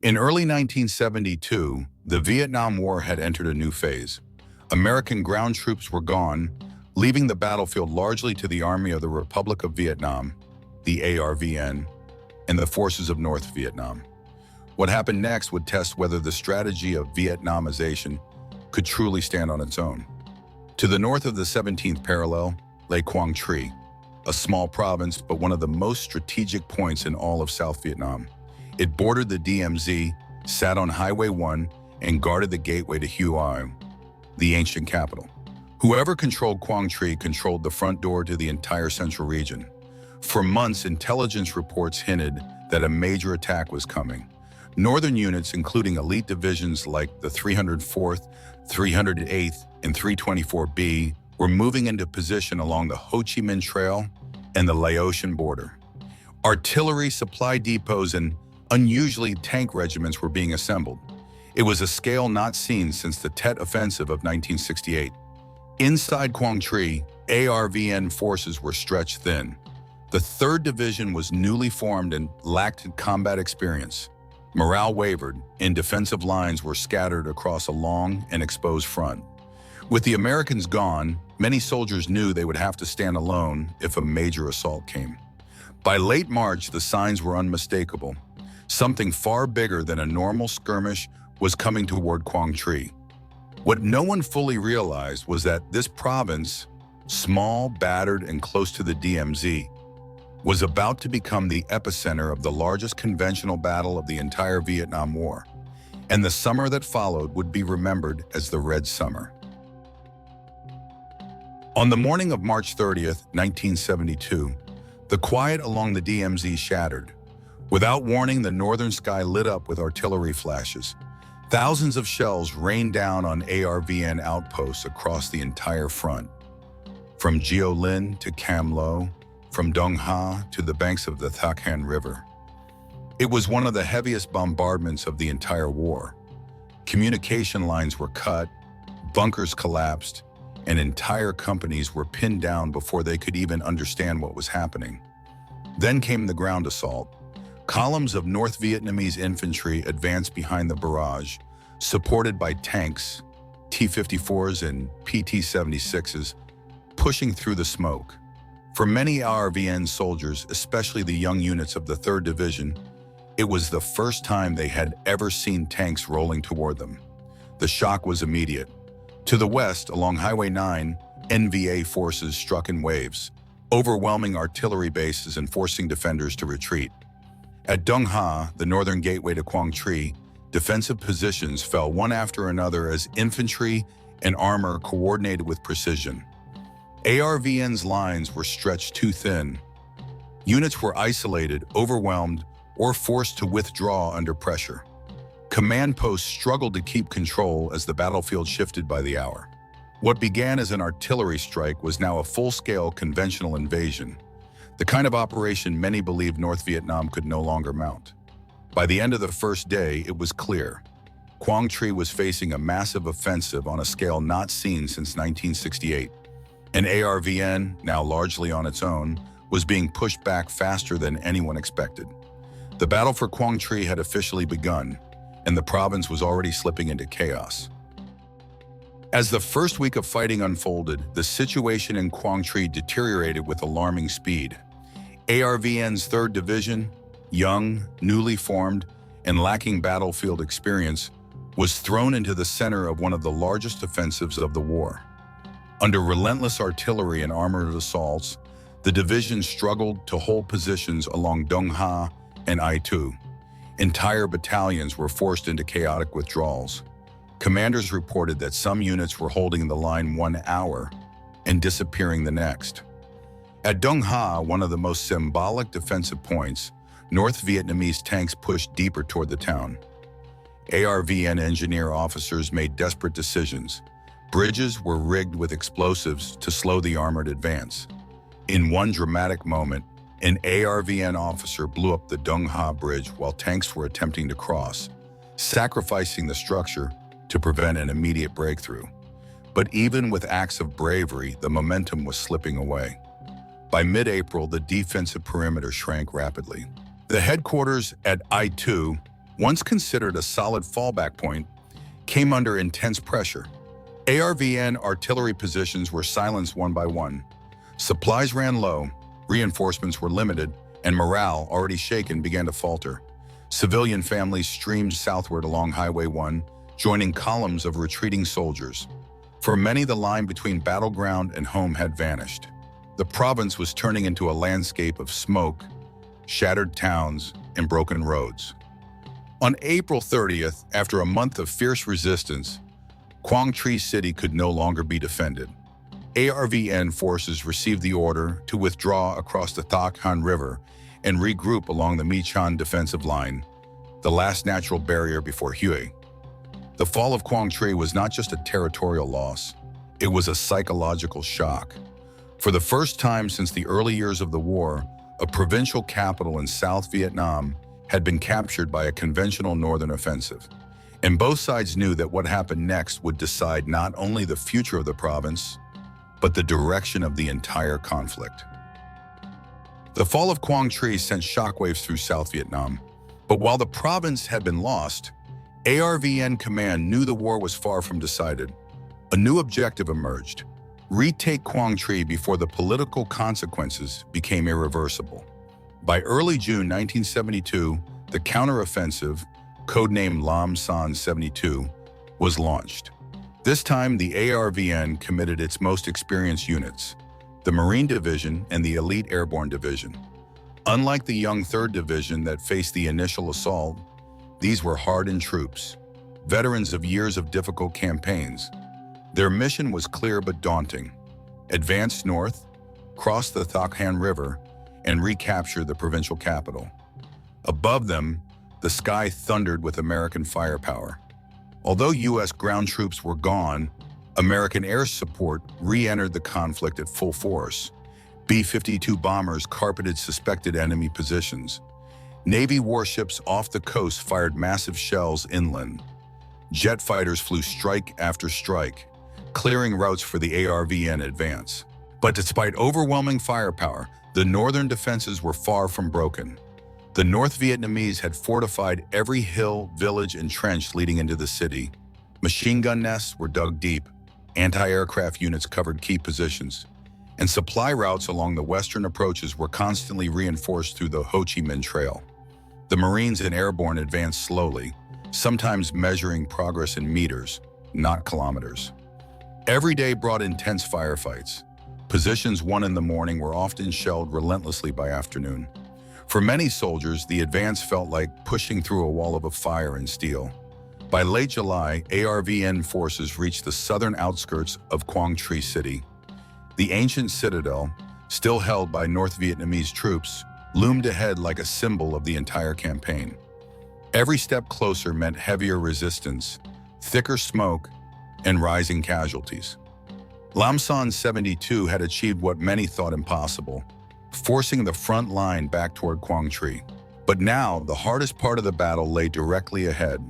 In early 1972, the Vietnam War had entered a new phase. American ground troops were gone, leaving the battlefield largely to the Army of the Republic of Vietnam, the ARVN, and the forces of North Vietnam. What happened next would test whether the strategy of Vietnamization could truly stand on its own. To the north of the 17th parallel lay Quang Tri, a small province but one of the most strategic points in all of South Vietnam. It bordered the DMZ, sat on Highway 1, and guarded the gateway to Hue, the ancient capital. Whoever controlled Quang Tri controlled the front door to the entire central region. For months, intelligence reports hinted that a major attack was coming. Northern units, including elite divisions like the 304th, 308th, and 324B, were moving into position along the Ho Chi Minh Trail and the Laotian border. Artillery, supply depots, and unusually tank regiments were being assembled. It was a scale not seen since the Tet Offensive of 1968. Inside Quang Tri, ARVN forces were stretched thin. The 3rd Division was newly formed and lacked combat experience. Morale wavered, and defensive lines were scattered across a long and exposed front. With the Americans gone, many soldiers knew they would have to stand alone if a major assault came. By late March, the signs were unmistakable. Something far bigger than a normal skirmish was coming toward Quang Tri. What no one fully realized was that this province, small, battered, and close to the DMZ, was about to become the epicenter of the largest conventional battle of the entire Vietnam War, and the summer that followed would be remembered as the Red Summer. On the morning of March 30th, 1972, the quiet along the DMZ shattered. Without warning, the northern sky lit up with artillery flashes. Thousands of shells rained down on ARVN outposts across the entire front. From Gio Linh to Cam Lo, from Dong Ha to the banks of the Thác Hàn River. It was one of the heaviest bombardments of the entire war. Communication lines were cut, bunkers collapsed, and entire companies were pinned down before they could even understand what was happening. Then came the ground assault. Columns of North Vietnamese infantry advanced behind the barrage, supported by tanks, T-54s and PT-76s, pushing through the smoke. For many ARVN soldiers, especially the young units of the 3rd Division, it was the first time they had ever seen tanks rolling toward them. The shock was immediate. To the west, along Highway 9, NVA forces struck in waves, overwhelming artillery bases and forcing defenders to retreat. At Dong Ha, the northern gateway to Quang Tri, defensive positions fell one after another as infantry and armor coordinated with precision. ARVN's lines were stretched too thin. Units were isolated, overwhelmed, or forced to withdraw under pressure. Command posts struggled to keep control as the battlefield shifted by the hour. What began as an artillery strike was now a full-scale conventional invasion, the kind of operation many believed North Vietnam could no longer mount. By the end of the first day, it was clear. Quang Tri was facing a massive offensive on a scale not seen since 1968. And ARVN, now largely on its own, was being pushed back faster than anyone expected. The battle for Quang Tri had officially begun, and the province was already slipping into chaos. As the first week of fighting unfolded, the situation in Quang Tri deteriorated with alarming speed. ARVN's 3rd Division, young, newly formed, and lacking battlefield experience, was thrown into the center of one of the largest offensives of the war. Under relentless artillery and armored assaults, the division struggled to hold positions along Dong Ha and I Tu. Entire battalions were forced into chaotic withdrawals. Commanders reported that some units were holding the line 1 hour and disappearing the next. At Dong Ha, one of the most symbolic defensive points, North Vietnamese tanks pushed deeper toward the town. ARVN engineer officers made desperate decisions. Bridges were rigged with explosives to slow the armored advance. In one dramatic moment, an ARVN officer blew up the Dong Ha bridge while tanks were attempting to cross, sacrificing the structure to prevent an immediate breakthrough. But even with acts of bravery, the momentum was slipping away. By mid-April, the defensive perimeter shrank rapidly. The headquarters at I Tu, once considered a solid fallback point, came under intense pressure. ARVN artillery positions were silenced one by one. Supplies ran low, reinforcements were limited, and morale, already shaken, began to falter. Civilian families streamed southward along Highway 1, joining columns of retreating soldiers. For many, the line between battleground and home had vanished. The province was turning into a landscape of smoke, shattered towns, and broken roads. On April 30th, after a month of fierce resistance, Quang Tri city could no longer be defended. ARVN forces received the order to withdraw across the Thak Han River and regroup along the Mi Chan defensive line, the last natural barrier before Hue. The fall of Quang Tri was not just a territorial loss, it was a psychological shock. For the first time since the early years of the war, a provincial capital in South Vietnam had been captured by a conventional northern offensive. And both sides knew that what happened next would decide not only the future of the province, but the direction of the entire conflict. The fall of Quang Tri sent shockwaves through South Vietnam, but while the province had been lost, ARVN command knew the war was far from decided. A new objective emerged: retake Quang Tri before the political consequences became irreversible. By early June 1972, the counteroffensive, codenamed Lam Son 72, was launched. This time, the ARVN committed its most experienced units, the Marine Division and the Elite Airborne Division. Unlike the young 3rd Division that faced the initial assault, these were hardened troops, veterans of years of difficult campaigns. Their mission was clear but daunting: advance north, cross the Thak Han River, and recapture the provincial capital. Above them, the sky thundered with American firepower. Although U.S. ground troops were gone, American air support re-entered the conflict at full force. B-52 bombers carpeted suspected enemy positions. Navy warships off the coast fired massive shells inland. Jet fighters flew strike after strike, clearing routes for the ARVN advance. But despite overwhelming firepower, the northern defenses were far from broken. The North Vietnamese had fortified every hill, village, and trench leading into the city. Machine gun nests were dug deep, anti-aircraft units covered key positions, and supply routes along the western approaches were constantly reinforced through the Ho Chi Minh Trail. The Marines and Airborne advanced slowly, sometimes measuring progress in meters, not kilometers. Every day brought intense firefights. Positions won in the morning were often shelled relentlessly by afternoon. For many soldiers, the advance felt like pushing through a wall of fire and steel. By late July, ARVN forces reached the southern outskirts of Quang Tri city. The ancient Citadel, still held by North Vietnamese troops, loomed ahead like a symbol of the entire campaign. Every step closer meant heavier resistance, thicker smoke, and rising casualties. Lam Son 72 had achieved what many thought impossible: forcing the front line back toward Quang Tri. But now, the hardest part of the battle lay directly ahead,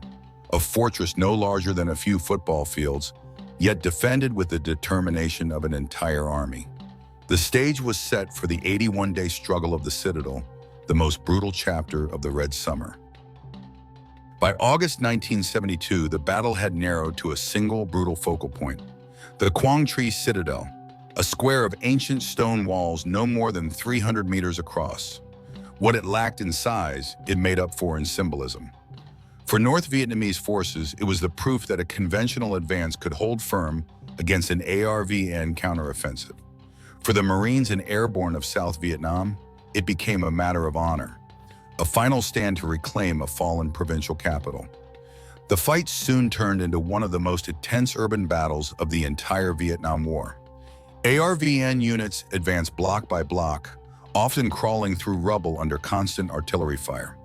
a fortress no larger than a few football fields, yet defended with the determination of an entire army. The stage was set for the 81-day struggle of the Citadel, the most brutal chapter of the Red Summer. By August 1972, the battle had narrowed to a single brutal focal point: the Quang Tri Citadel, a square of ancient stone walls no more than 300 meters across. What it lacked in size, it made up for in symbolism. For North Vietnamese forces, it was the proof that a conventional advance could hold firm against an ARVN counteroffensive. For the Marines and Airborne of South Vietnam, it became a matter of honor, a final stand to reclaim a fallen provincial capital. The fight soon turned into one of the most intense urban battles of the entire Vietnam War. ARVN units advanced block by block, often crawling through rubble under constant artillery fire.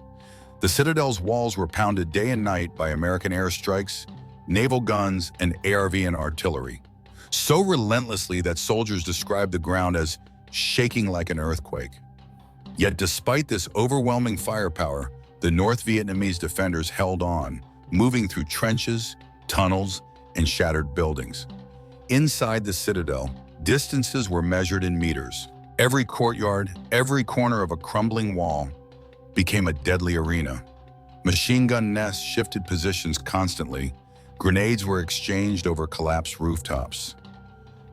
The Citadel's walls were pounded day and night by American airstrikes, naval guns, and ARVN artillery, so relentlessly that soldiers described the ground as shaking like an earthquake. Yet despite this overwhelming firepower, the North Vietnamese defenders held on, moving through trenches, tunnels, and shattered buildings. Inside the Citadel, distances were measured in meters. Every courtyard, every corner of a crumbling wall became a deadly arena. Machine gun nests shifted positions constantly. Grenades were exchanged over collapsed rooftops.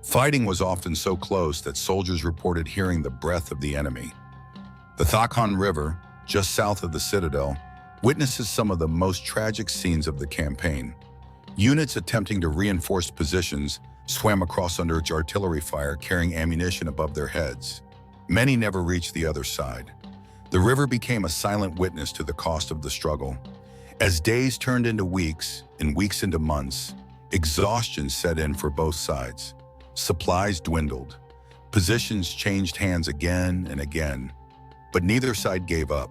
Fighting was often so close that soldiers reported hearing the breath of the enemy. The Thakhan River, just south of the Citadel, witnesses some of the most tragic scenes of the campaign. Units attempting to reinforce positions swam across under artillery fire carrying ammunition above their heads. Many never reached the other side. The river became a silent witness to the cost of the struggle. As days turned into weeks and weeks into months, exhaustion set in for both sides. Supplies dwindled. Positions changed hands again and again. But neither side gave up.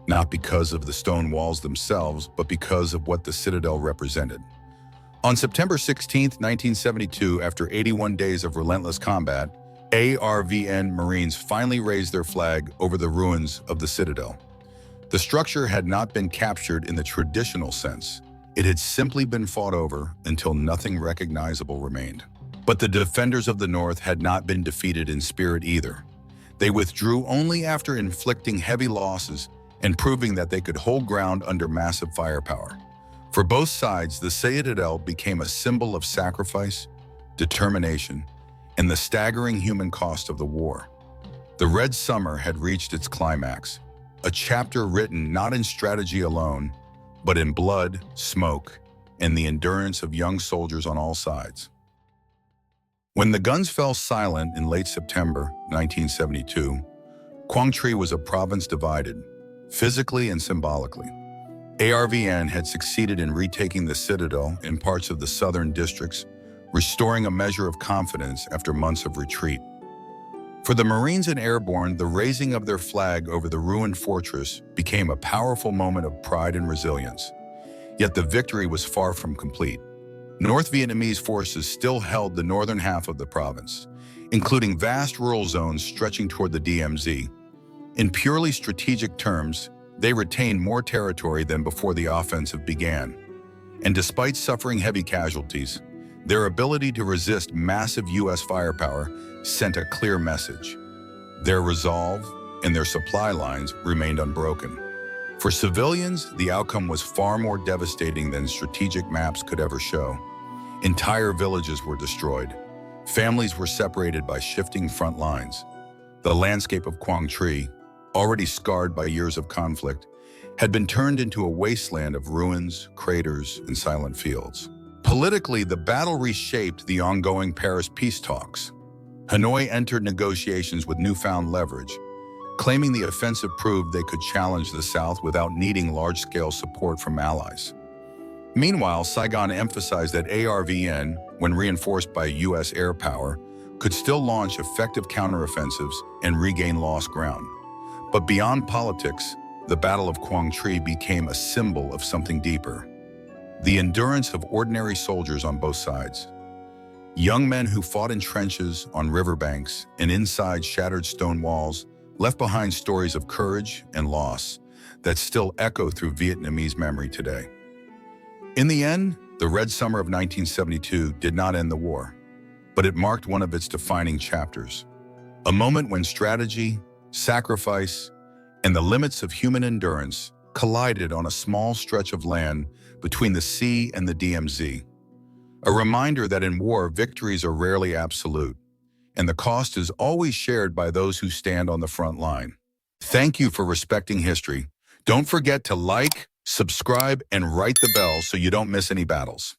Not because of the stone walls themselves, but because of what the Citadel represented. On September 16, 1972, after 81 days of relentless combat, ARVN Marines finally raised their flag over the ruins of the Citadel. The structure had not been captured in the traditional sense. It had simply been fought over until nothing recognizable remained. But the defenders of the North had not been defeated in spirit either. They withdrew only after inflicting heavy losses and proving that they could hold ground under massive firepower. For both sides, the Citadel became a symbol of sacrifice, determination, and the staggering human cost of the war. The Red Summer had reached its climax, a chapter written not in strategy alone, but in blood, smoke, and the endurance of young soldiers on all sides. When the guns fell silent in late September 1972, Quang Tri was a province divided, physically and symbolically. ARVN had succeeded in retaking the Citadel in parts of the southern districts, restoring a measure of confidence after months of retreat. For the Marines and Airborne, the raising of their flag over the ruined fortress became a powerful moment of pride and resilience. Yet the victory was far from complete. North Vietnamese forces still held the northern half of the province, including vast rural zones stretching toward the DMZ. In purely strategic terms, they retained more territory than before the offensive began. And despite suffering heavy casualties, their ability to resist massive U.S. firepower sent a clear message. Their resolve and their supply lines remained unbroken. For civilians, the outcome was far more devastating than strategic maps could ever show. Entire villages were destroyed. Families were separated by shifting front lines. The landscape of Quang Tri, already scarred by years of conflict, had been turned into a wasteland of ruins, craters, and silent fields. Politically, the battle reshaped the ongoing Paris peace talks. Hanoi entered negotiations with newfound leverage, claiming the offensive proved they could challenge the South without needing large-scale support from allies. Meanwhile, Saigon emphasized that ARVN, when reinforced by U.S. air power, could still launch effective counteroffensives and regain lost ground. But beyond politics, the Battle of Quang Tri became a symbol of something deeper. The endurance of ordinary soldiers on both sides. Young men who fought in trenches, on riverbanks, and inside shattered stone walls left behind stories of courage and loss that still echo through Vietnamese memory today. In the end, the Red Summer of 1972 did not end the war, but it marked one of its defining chapters. A moment when strategy, sacrifice, and the limits of human endurance collided on a small stretch of land between the sea and the DMZ. A reminder that in war, victories are rarely absolute, and the cost is always shared by those who stand on the front line. Thank you for respecting history. Don't forget to like, subscribe, and write the bell so you don't miss any battles.